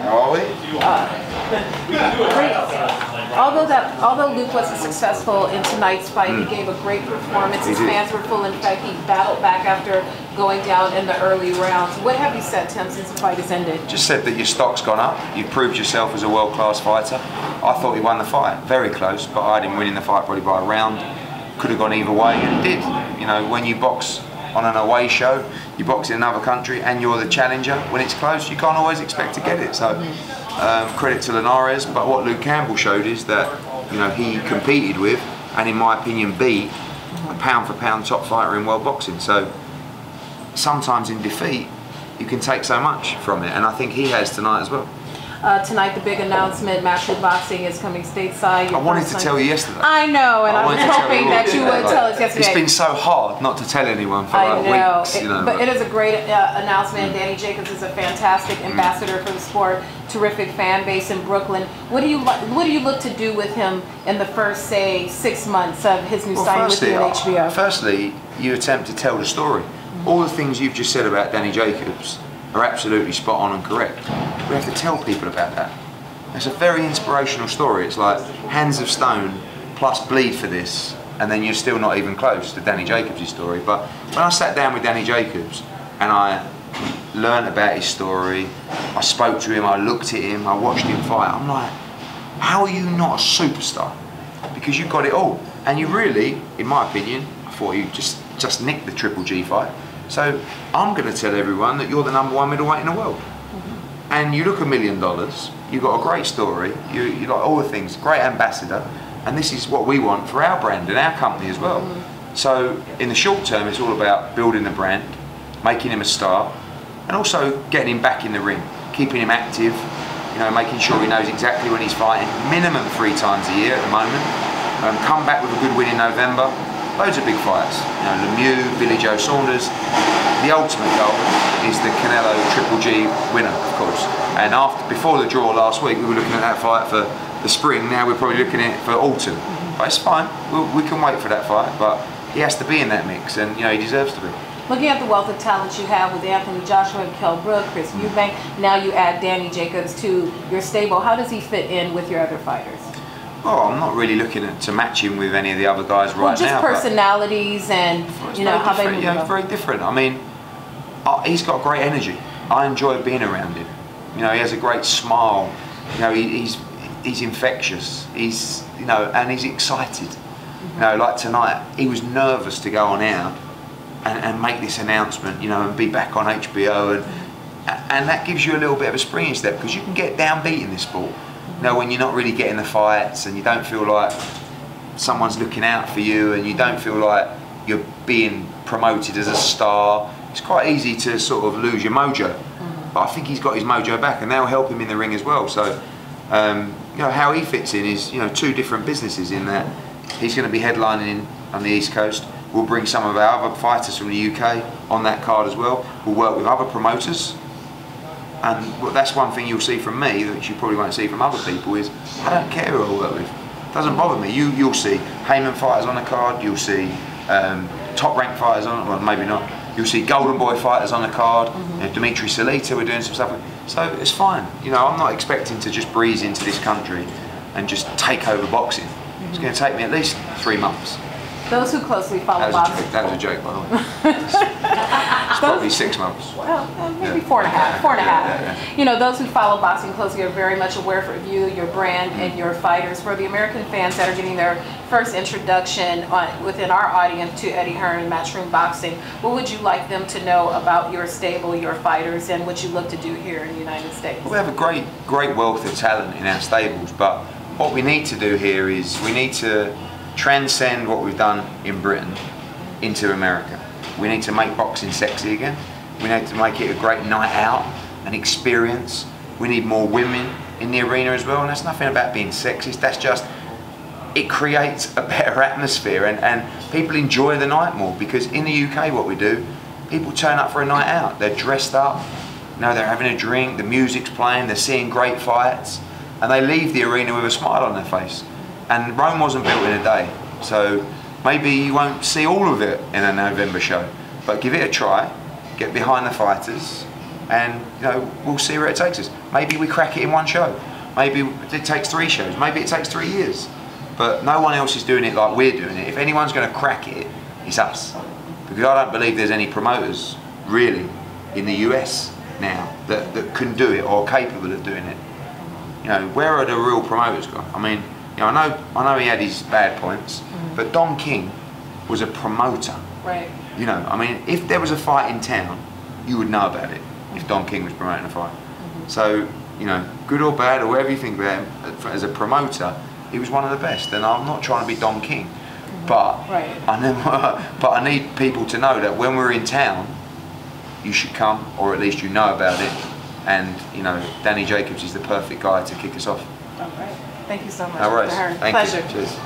How are we? Great. Although Luke wasn't successful in tonight's fight, he gave a great performance. His fans were full. In fact, he battled back after going down in the early rounds. What have you said to him since the fight has ended? Just said that your stock's gone up. You've proved yourself as a world-class fighter. I thought he won the fight, very close, but I had him winning the fight probably by a round. Could have gone either way, and it did. You know, when you box on an away show, you box in another country, and you're the challenger. When it's close, you can't always expect to get it. So, credit to Linares. But what Luke Campbell showed is that, you know, he competed with, and in my opinion, beat a pound-for-pound top fighter in world boxing. So, sometimes in defeat, you can take so much from it, and I think he has tonight as well. Tonight, the big announcement, Matchroom Boxing is coming stateside. I wanted to tell you yesterday. I know, and I was hoping that you would tell us yesterday. It's been so hard not to tell anyone for like weeks. You know, but it is a great announcement. Danny Jacobs is a fantastic ambassador for the sport, terrific fan base in Brooklyn. What do you look to do with him in the first, say, 6 months of his new signing with you at HBO? Firstly, you attempt to tell the story. All the things you've just said about Danny Jacobs are absolutely spot on and correct. We have to tell people about that. It's a very inspirational story. It's like Hands of Stone plus Bleed for this, and then you're still not even close to Danny Jacobs' story. But when I sat down with Danny Jacobs and I learned about his story, I spoke to him, I looked at him, I watched him fight, I'm like, how are you not a superstar? Because you got it all. And you really, in my opinion, I thought you just nicked the Triple G fight. So I'm going to tell everyone that you're the #1 middleweight in the world. And you look $1 million, you've got a great story, you like all the things, great ambassador, and this is what we want for our brand and our company as well. So in the short term, it's all about building the brand, making him a star, and also getting him back in the ring, keeping him active, you know, making sure he knows exactly when he's fighting, minimum 3 times a year at the moment. Come back with a good win in November. Loads of big fights, you know, Lemieux, Billy Joe Saunders. The ultimate goal is the Canelo Triple G winner, of course. And before the draw last week, we were looking at that fight for the spring. Now we're probably looking at it for autumn. But it's fine. We can wait for that fight. But he has to be in that mix, and you know he deserves to be. Looking at the wealth of talent you have with Anthony Joshua, Kell Brook, Chris Eubank, now you add Danny Jacobs to your stable. How does he fit in with your other fighters? Oh, I'm not really looking to match him with any of the other guys right now. Just personalities and you know how they move. Yeah, very different. I mean, he's got great energy. I enjoy being around him. You know, he has a great smile. You know, he's infectious. He's and he's excited. You know, like tonight, he was nervous to go on air and make this announcement. You know, and be back on HBO, and that gives you a little bit of a spring step because you can get downbeat in this sport. You know, when you're not really getting the fights and you don't feel like someone's looking out for you and you don't feel like you're being promoted as a star, it's quite easy to sort of lose your mojo. But I think he's got his mojo back, and that'll help him in the ring as well. So, you know, how he fits in is, you know, 2 different businesses in that he's going to be headlining on the East Coast. We'll bring some of our other fighters from the UK on that card as well. We'll work with other promoters. And that's one thing you'll see from me that you probably won't see from other people is I don't care who I work with. It doesn't bother me. You'll see Heyman fighters on the card. You'll see top ranked fighters on it. Well, maybe not. You'll see Golden Boy fighters on the card. You know, Dimitri Salita, we're doing some stuff. So it's fine. You know, I'm not expecting to just breeze into this country and just take over boxing. It's going to take me at least 3 months. Those who closely follow boxing. That was a joke, by the way. It's probably 6 months. Well, maybe 4.5. 4.5. Yeah. You know, those who follow boxing closely are very much aware of you, your brand, and your fighters. For the American fans that are getting their first introduction within our audience to Eddie Hearn, Matchroom Boxing, what would you like them to know about your stable, your fighters, and what you look to do here in the United States? Well, we have a great wealth of talent in our stables, but what we need to do here is we need to transcend what we've done in Britain into America. We need to make boxing sexy again. We need to make it a great night out, an experience. We need more women in the arena as well, and that's nothing about being sexist. That's just, it creates a better atmosphere, and people enjoy the night more, because in the UK what we do, people turn up for a night out. They're dressed up, you know, they're having a drink, the music's playing, they're seeing great fights, and they leave the arena with a smile on their face. And Rome wasn't built in a day, so maybe you won't see all of it in a November show, but give it a try, get behind the fighters, and you know, we'll see where it takes us. Maybe we crack it in one show. Maybe it takes 3 shows. Maybe it takes 3 years. But no one else is doing it like we're doing it. If anyone's going to crack it, it's us. Because I don't believe there's any promoters really in the US now that can do it or capable of doing it. You know, where are the real promoters gone? I mean, you know, I know he had his bad points, but Don King was a promoter. Right. You know, I mean, if there was a fight in town, you would know about it if Don King was promoting a fight. So, you know, good or bad or whatever you think about him, as a promoter, he was one of the best. And I'm not trying to be Don King, but I need people to know that when we're in town, you should come, or at least you know about it. And you know, Danny Jacobs is the perfect guy to kick us off. All right. Thank you so much. No worries. Mr. Hearn. Thank Pleasure. you. Cheers.